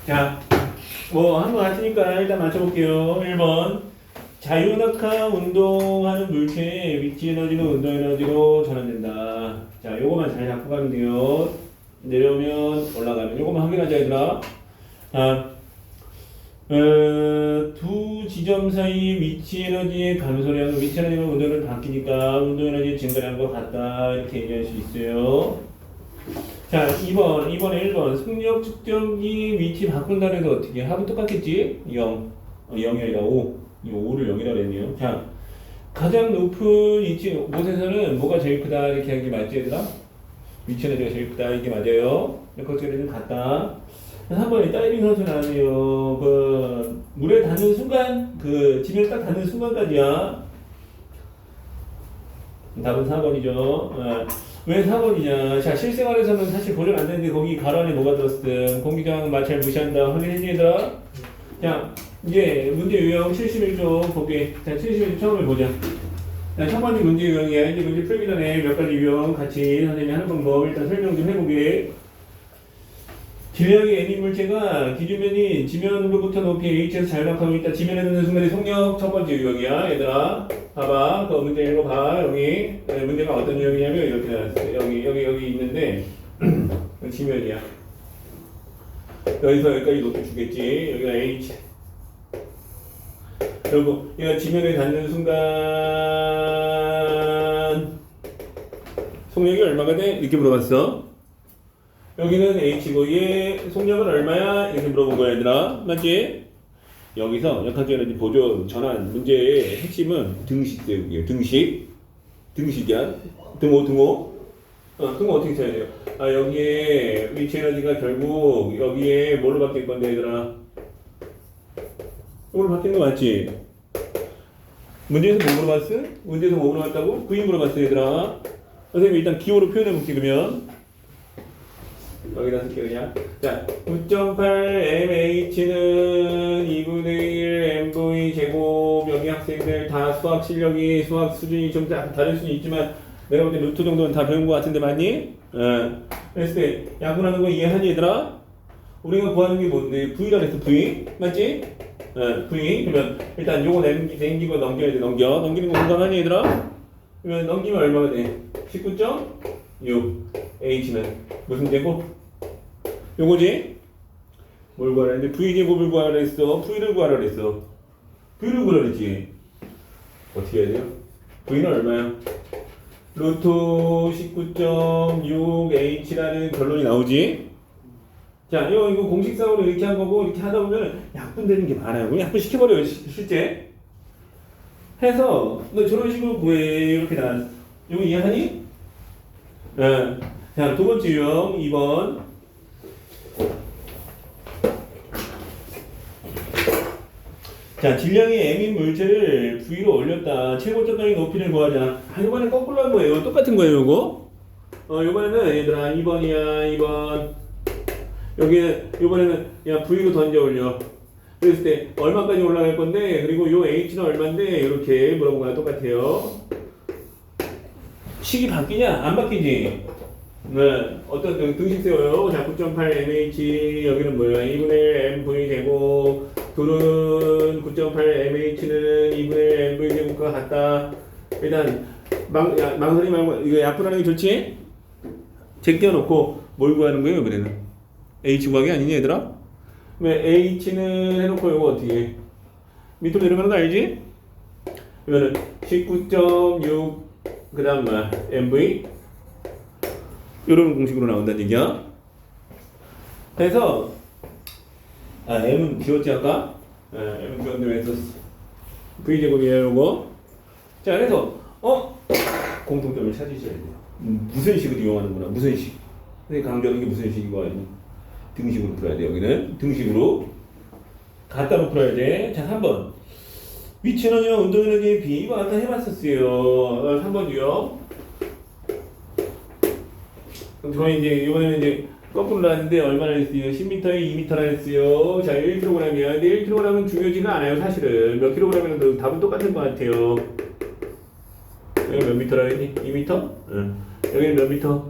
자, 뭐 한번 하시니까 일단 맞춰볼게요. 1번 자유낙하 운동하는 물체의 위치 에너지는 운동 에너지로 전환된다. 자, 요거만 잘 잡고 가면 돼요. 내려오면 올라가면 요거만 확인하자 얘들아. 자, 두 지점 사이 위치 에너지의 감소량은 위치 에너지가 운동 에너지 바뀌니까 운동 에너지 증가량과 같다 이렇게 얘기할 수 있어요. 자, 2번에 1번. 속력 측정기 위치 바꾼다 해도 어떻게 해? 합은 똑같겠지? 0. 0이 아니라 5. 이 5를 0이라고 했네요. 자, 가장 높은 위치 곳에서는 뭐가 제일 크다 이렇게 하는 게 맞지 얘들아? 위치 에너지가 제일 크다 이게 맞아요. 몇 좀 같다. 3번에 다이빙 선수 나왔네요. 그 물에 닿는 순간 그 지면에 딱 닿는 순간까지야. 답은 4번이죠. 왜 4번이냐? 자, 실생활에서는 사실 고려 안 되는데 거기 가로 안에 뭐가 들었든 공기장 마찰 무시한다. 확인했니 얘들아? 자, 이제 문제 유형 71조 볼게. 자, 71조 처음에 보자. 자, 첫 번째 문제 유형이야. 이제 문제 풀기 전에 몇 가지 유형 같이 선생님이 하는 방법 일단 설명 좀 해보게. 질량의 N인 물체가 기준면이 지면으로부터 높이 H에서 자유낙하고 있다. 지면에 닿는 순간의 속력 첫 번째 유형이야. 얘들아, 봐봐. 그 문제 읽어봐. 여기 문제가 어떤 유형이냐면 이렇게 나왔어요. 여기 있는데 지면이야. 여기서 여기까지 높이 주겠지. 여기가 H. 그리고 얘가 지면에 닿는 순간 속력이 얼마가 돼? 이렇게 물어봤어. 여기는 H고 얘 속력은 얼마야? 이렇게 물어본 거야 얘들아. 맞지? 여기서 역학적 에너지 보존 전환 문제의 핵심은 등식 대국이에요. 등식이야. 등호 어떻게 쳐야 돼요? 아, 여기에 위치 에너지가 결국 여기에 뭘로 바뀔 건데 얘들아? 이걸로 바뀌는 거 맞지? 문제에서 뭐 물어봤어? 문제에서 뭐 물어봤다고? V 물어봤어 얘들아. 선생님이 일단 기호로 표현해 볼게. 그러면 여기다 쓸게 그냥. 자, 9.8mh는 2분의 1 mv 제곱. 여기 학생들 다 수학 실력이 수학 수준이 좀 다를 수는 있지만 내가 볼 때 루트 정도는 다 배운 것 같은데 맞니? 그랬을 때 약분하는 거 이해하니 얘들아? 우리가 구하는 게 뭔데? V라 그랬어. V 맞지? V. 그러면 일단 요거 남기고 넘겨야 돼. 넘기는 거 공감하니 얘들아? 그러면 넘기면 얼마가 돼? 19.6 H는 무슨 제곱? 요거지? 뭘 구하라 했는데 V제곱을 구하라 그랬어. V를 구하라 그랬어. V를 구하라 그랬지. 어떻게 해야 돼요? V는 얼마야? 루트 19.6H라는 결론이 나오지? 자, 이거 공식상으로 이렇게 한 거고, 이렇게 하다 보면 약분되는 게 많아요. 약분 시켜버려요, 실제. 해서, 너 저런 식으로 구해. 이렇게 나왔어. 이거 이해하니? 자, 두 번째 유형, 2번. 자, 질량의 M인 물체를 V로 올렸다. 최고점까지 높이를 구하자. 아, 이번엔 거꾸로 한 거예요. 똑같은 거예요, 요거. 요번에는 얘들아, 2번이야, 2번. 요번에는 야, V로 던져 올려. 그랬을 때 얼마까지 올라갈 건데, 그리고 요 H는 얼마인데, 이렇게 물어본 거랑 똑같아요. 식이 바뀌냐? 안 바뀌지? 네. 어떤 등식 세워요? 자, 9.8mh, 여기는 뭐야? 2분의 1 mv 제곱. 둘은 9.8mh는 2분의 1 mv 제곱과 같다. 일단 망설이 말고 이거 약분하는 게 좋지? 제껴놓고 뭘 구하는 거예요? 그래는 H 구하기 아니냐 얘들아? 왜 H는 해놓고 이거 어떻게 해? 밑으로 내려가는 거 알지? 그러면은 19.6 그 다음 뭐야? mv 이런 공식으로 나온다는 얘기야. 그래서 M은 지웠지 아까? M은 지웠는데 왜 썼어? V제곱이에요 요거. 자, 그래서 공통점을 찾으셔야 돼요. 무슨 식을 이용하는구나. 무슨 식. 선생님 강조하는 게 무슨 식이고 아니면 등식으로 풀어야 돼. 여기는 등식으로 갖다로 풀어야 돼. 자, 3번 위치 에너지와 운동 에너지의 비. 이거 아까 해봤었어요. 3번 유형. 저희 이제 이번에는 이제 거꾸로 나왔는데 얼마나 했어요? 10m에 2m라 했어요. 자, 1kg이야. 근데 1kg은 중요하지가 않아요, 사실은. 몇 kg이면 답은 똑같은 것 같아요. 여기 몇 미터라 했니? 2m? 응. 여기는 몇 미터?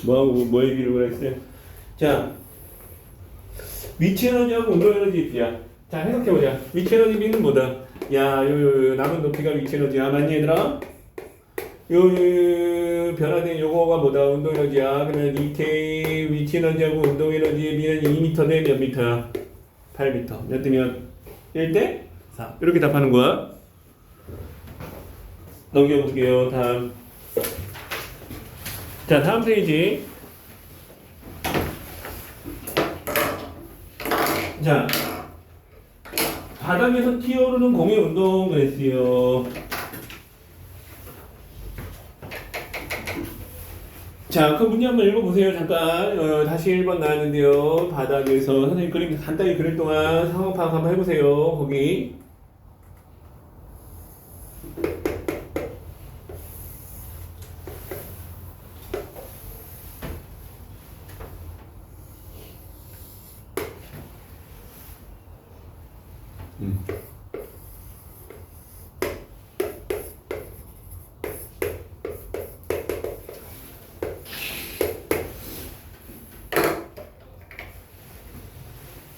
뭐 얘기를 했어요? 자, 위치 에너지하고 운동 에너지 비야. 자, 해석해보자. 위치 에너지 비는 뭐다? 야, 요 남은 높이가 위치 에너지야. 맞니, 얘들아? 요 변화된 요거가 뭐다? 운동 에너지야. 그러면 2K 위치 에너지하고 운동 에너지의 비는 2m 대 몇 미터야? 8m. 몇 대면? 1대 4. 이렇게 답하는 거야. 넘겨볼게요. 다음. 자, 자, 다음 페이지. 자, 바닥에서 튀어오르는 공의 운동 그랬어요. 자, 그 문제 한번 읽어보세요. 잠깐. 다시 1번 나왔는데요. 바닥에서 선생님 그림 간단히 그릴 동안 상황 파악 한번 해보세요. 거기.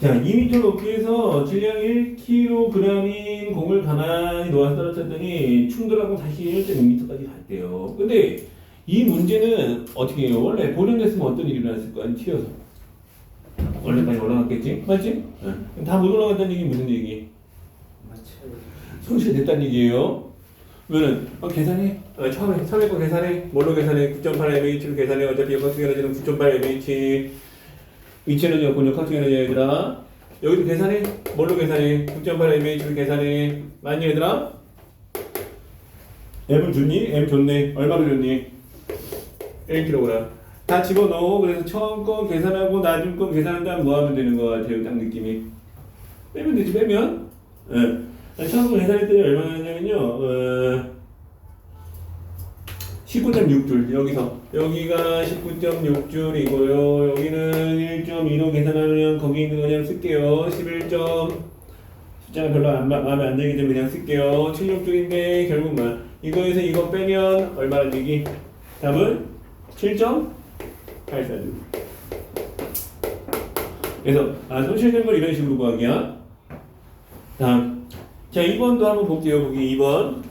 자, 2m 높이에서 질량 1kg인 공을 가만히 놓아서 떨어뜨렸더니 충돌하고 다시 1.6m까지 갔대요. 근데 이 문제는 어떻게 해요? 원래 고정됐으면 어떤 일이 일어났을 거야? 튀어서. 원래까지 올라갔겠지? 맞지? 응. 다 못 올라갔다는 얘기 무슨 얘기? 손실됐다는 얘기예요. 그러면은 계산해. 처음에 거 계산해. 뭘로 계산해? 9.8mH로 계산해. 어차피 역학적 에너지는 9.8mH. 위치 에너지가 곧 역학적 에너지야 얘들아. 여기도 계산해. 뭘로 계산해? 9.8mH로 계산해. 맞니 얘들아? M을 줬니? M 줬네. 얼마로 줬니? 1kg. 다 집어넣어. 그래서 처음 거 계산하고 나중 거 계산한 다음 뭐 하면 되는 거 같아요? 딱 느낌이. 빼면 되지, 빼면. 예. 처음 거 계산했더니 얼마나 하냐면요. 19.6줄. 여기가 19.6줄이고요. 여기는 1.2로 계산하면 거기 있는 거 그냥 쓸게요. 11점. 숫자가 별로 마음에 안 들기 때문에 그냥 쓸게요. 76줄인데 결국 뭐 이거에서 이거 빼면 얼마나 되기? 답은 7.84줄. 그래서 손실된 걸 이런 식으로 구하기야. 다음. 자, 2번도 한번 볼게요. 거기 2번.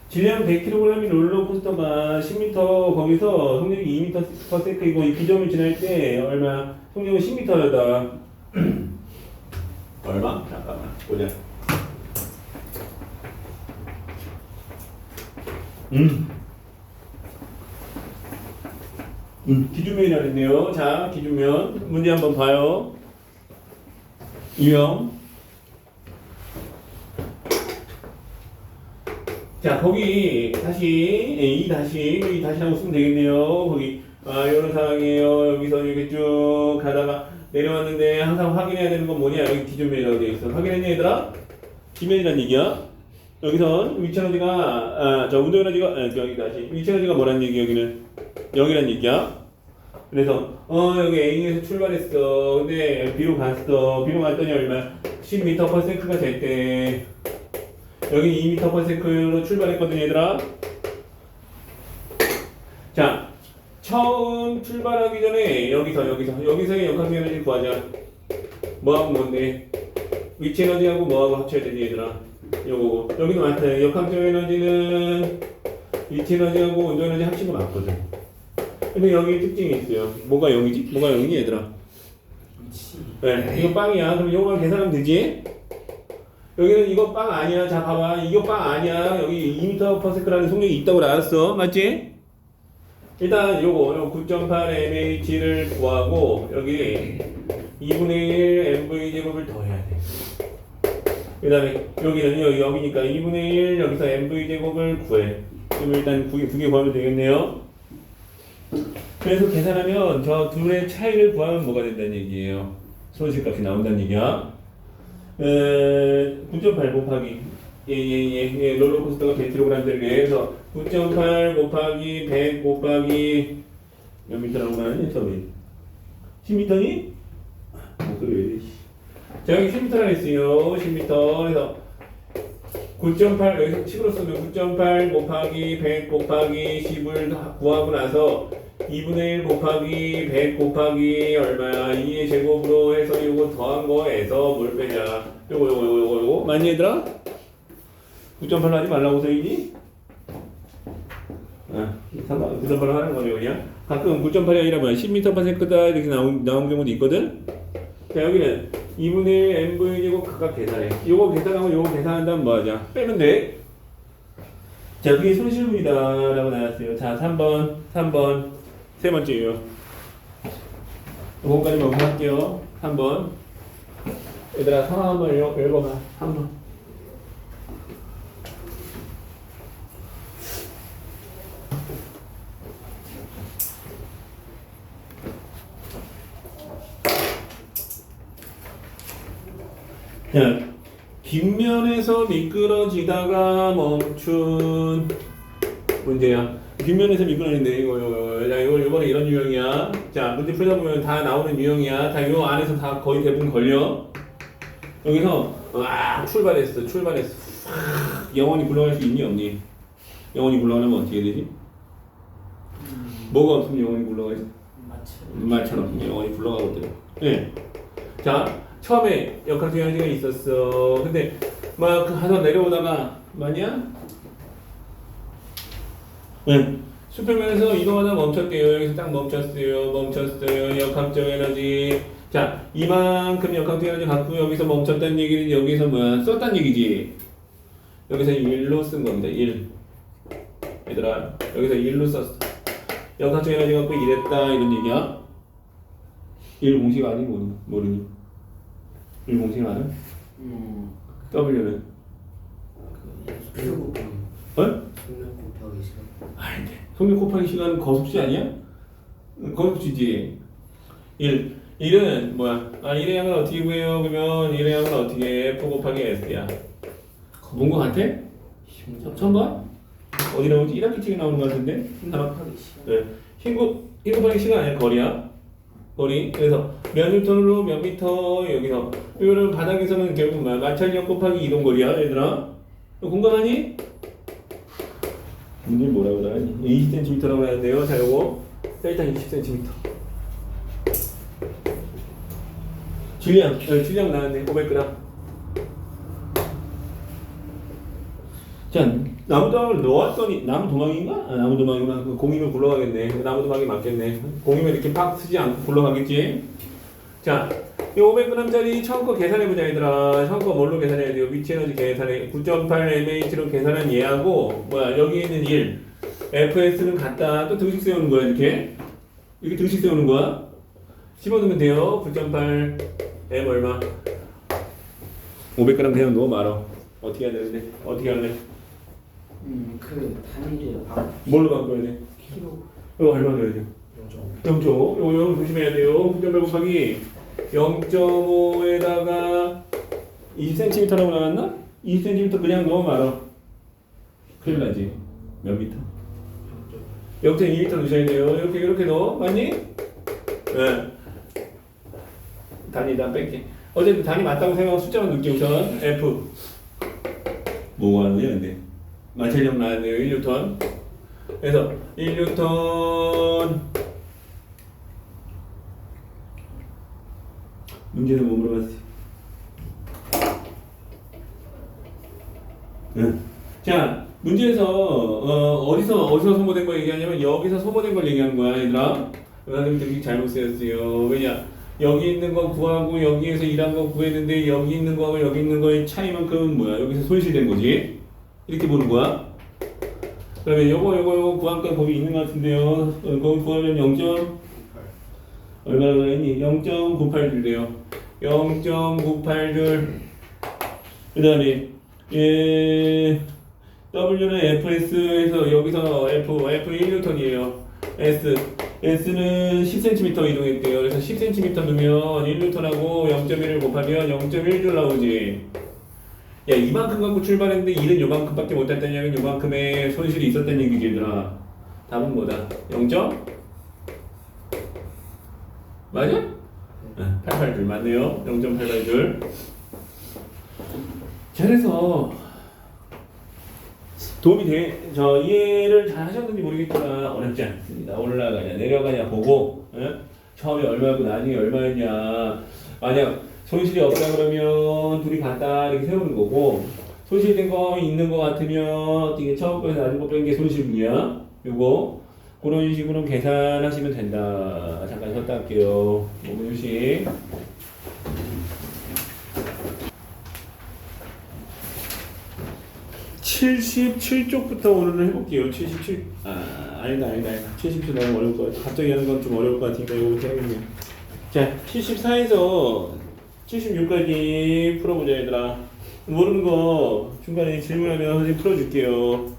질량 100kg인 롤러코스터가 10m 거기서 속력이 2m/s이고 이 기점을 지날 때 얼마? 속력은 10m다. 얼마? 잠깐만 보자. 기준면이라 그랬네요. 자, 기준면 문제 한번 봐요. 유형. 자, 거기 다시 다시라고 쓰면 되겠네요. 거기 이런 상황이에요. 여기서 이렇게 쭉 가다가 내려왔는데 항상 확인해야 되는 건 뭐냐? 여기 기준면이라고 되어 있어. 확인했니 얘들아? 기면이란 얘기야. 여기선 위치 에너지가 운동 에너지가 여기 다시 위치 에너지가 뭐란 얘기? 여기는 여기란 얘기야. 그래서 여기 A에서 출발했어. 근데 B로 갔어. B로 갔더니 얼마? 10m/s가 될 때. 여기 2m/s로 출발했거든 얘들아. 자, 처음 출발하기 전에 여기서의 역학적 에너지를 구하자. 뭐하고 뭔데? 위치 에너지하고 뭐하고 합쳐야 되지 얘들아? 요거고. 여기도 많다. 역학적 에너지는 위치 에너지하고 운동 에너지 합친 거 맞거든. 근데 여기 특징이 있어요. 뭐가 0이지? 뭐가 0이니 얘들아? 네, 이거 빵이야. 그럼 요거만 계산하면 되지? 여기는 이거 빵 아니야. 자, 봐봐. 이거 빵 아니야. 여기 2m/s라는 속력이 있다고 나왔어. 맞지? 일단 요거 9.8mH를 구하고 여기 2분의 1 mv제곱을 더해야 돼. 그 다음에 여기는요. 여기니까 2분의 1 여기서 mv제곱을 구해. 그럼 일단 두 개 구하면 되겠네요. 그래서 계산하면 저 둘의 차이를 구하면 뭐가 된다는 얘기예요. 손실값이 나온다는 얘기야. 9.8 곱하기 롤러코스터가 100kg 들게. 9.8 곱하기 100 곱하기 몇 미터라고 하니 처음에 10m니? 목소리 자, 여기 10m라 했어요. 10m. 그래서 9.8 여기서 10으로 쓰면 9.8 곱하기 100 곱하기 10을 구하고 나서 2분의 1 곱하기 100 곱하기 얼마야? 2의 제곱으로 해서 요거 더한 거에서 뭘 빼자? 요거 맞니 얘들아? 9.8로 하지 말라고 써있니? 9.8로 하는 거네 그냥. 가끔 9.8이 아니라 뭐야? 10m/s다 이렇게 나온 경우도 있거든? 자, 여기는 2분의 1 mv 제곱 각각 계산해. 요거 계산하고 요거 계산한 다음 뭐 하자? 빼면 돼. 자, 그게 손실분이다라고 나왔어요. 자, 3번 세 번째예요. 이거까지 넘어갈게요. 3번. 얘들아, 상황 한번 읽어봐. 3번. 자, 뒷면에서 미끄러지다가 멈춘 문제야. 뒷면에서 미끄러지는데 이거 자, 이번에 이런 유형이야. 자, 문제 풀다 보면 다 나오는 유형이야. 다 요 안에서 다 거의 대부분 걸려. 여기서 와 출발했어. 영원히 굴러갈 수 있니 없니? 영원히 굴러가려면 어떻게 되지? 뭐가 없으면 영원히 굴러가지? 말처럼 영원히 굴러가고 있더라고. 네. 자, 처음에 역학 조형식이 있었어. 근데 막 그 가서 내려오다가 뭐냐? 네. 수평면에서 이동하다 멈췄대요. 여기서 딱 멈췄어요. 역학적 에너지. 자, 이만큼 역학적 에너지 갖고 여기서 멈췄다는 얘기는 여기서 뭐야? 썼다는 얘기지. 여기서 1로 쓴 겁니다. 1. 얘들아, 여기서 1로 썼어. 역학적 에너지 갖고 이랬다 이런 얘기야. 1 공식 아니 모르니? 1 공식 알아? W는? 표 곱하기 어? 속력 곱하기 시간. 아닌데. 속력 곱하기 시간은 거듭시 아니야? 거듭시지. 1은 뭐야? 1의 양을 어떻게 구해요? 그러면 1의 양을 어떻게 해? F 곱하기 S야. 본 거 같아? 처음 봐? 어디 나오지? 1학기쯤에 나오는 거 같은데? 곱하기 시간. 네. 힘 곱하기 시간 아니야? 거리야? 거리. 그래서 몇 뉴턴으로 몇 미터 여기서 이거는 바닥에서는 결국 뭐야? 마찰력 곱하기 이동거리야 얘들아. 공감하니? 문제 뭐라고 그러니? 20cm라고 하는데요. 자, 요거 셀타 20cm. 질량 나왔네. 500g. 자, 나무 도망을 넣었더니 나무 도망인가? 아, 나무 도망이구나. 공이면 굴러가겠네. 나무 도망이 맞겠네. 공이면 이렇게 팍 쓰지 않고 굴러가겠지. 자, 이 500g짜리 처음 거 계산해보자 얘들아. 처음 거 뭘로 계산해야 돼요? 위치 에너지 계산해. 9.8mh로 계산한 얘하고 뭐야 여기 있는 1 fs는 같다. 또 등식 세우는 거야 이렇게 등식 세우는 거야. 집어넣으면 돼요. 9.8 m 얼마? 500g 되면 너무 많아. 어떻게 해야 되는데? 어떻게 할래? 그 단위를 뭘로 바꿔야 돼? 키로. 이거 얼마 줘야 돼? 0.5. 이거 조심해야 돼요. 9.8 곱하기 0.5에다가 20cm라고 나왔나? 20cm 그냥 너무 많아. 큰일 나지. 몇 미터? 0.2m 넣으셔야 돼요. 이렇게 넣어. 맞니? 네. 단위 다 뺄게. 어쨌든 단위 맞다고 생각하고 숫자만 넣을게 우선. F. 뭐가 하는 거야 근데? 마찰력 나왔네요. 1뉴턴. 그래서 1뉴턴 문제는 뭐 물어봤어요? 응. 자, 문제에서 어디서 소모된 거 얘기하냐면 여기서 소모된 걸 얘기하는 거야, 얘들아. 선생님 되게 잘못 쓰였어요. 왜냐? 여기 있는 거 구하고 여기에서 일한 거 구했는데 여기 있는 거하고 여기 있는 거의 차이만큼은 뭐야? 여기서 손실된 거지. 이렇게 보는 거야. 그러면 요거 구한건 거기 있는 거 같은데요. 거기 구하면 0. 얼마나 했니? 0.98줄래요. 0.98줄. 그 다음에 W는 FS에서 여기서 F 1뉴턴이에요. S는 10cm 이동했대요. 그래서 10cm 넣으면 1뉴턴하고 0.1을 곱하면 0.1줄 나오지. 야, 이만큼 갖고 출발했는데 1은 요만큼밖에 못 했다는 얘기는 요만큼의 손실이 있었다는 얘기지, 얘들아. 답은 뭐다? 0. 맞아? 88줄 맞네요. 0.88줄. 자, 그래서 도움이 이해를 잘 하셨는지 모르겠지만 어렵지 않습니다. 올라가냐 내려가냐 보고 처음에 얼마고 나중에 얼마였냐. 만약 손실이 없다 그러면 둘이 같다 이렇게 세우는 거고, 손실된 거 있는 거 같으면 이게 처음 거에서 나중 거 뺀 게 손실분이야. 요거 그런 식으로 계산하시면 된다. 잠깐 쉬었다 할게요. 5분 휴식. 77쪽부터 오늘은 해볼게요. 77. 아니다. 77 너무 어려울 것 같아. 갑자기 하는 건 좀 어려울 것 같으니까 이거부터 해야겠네요. 자, 74에서 76까지 풀어보자, 얘들아. 모르는 거 중간에 질문하면 선생님 풀어줄게요.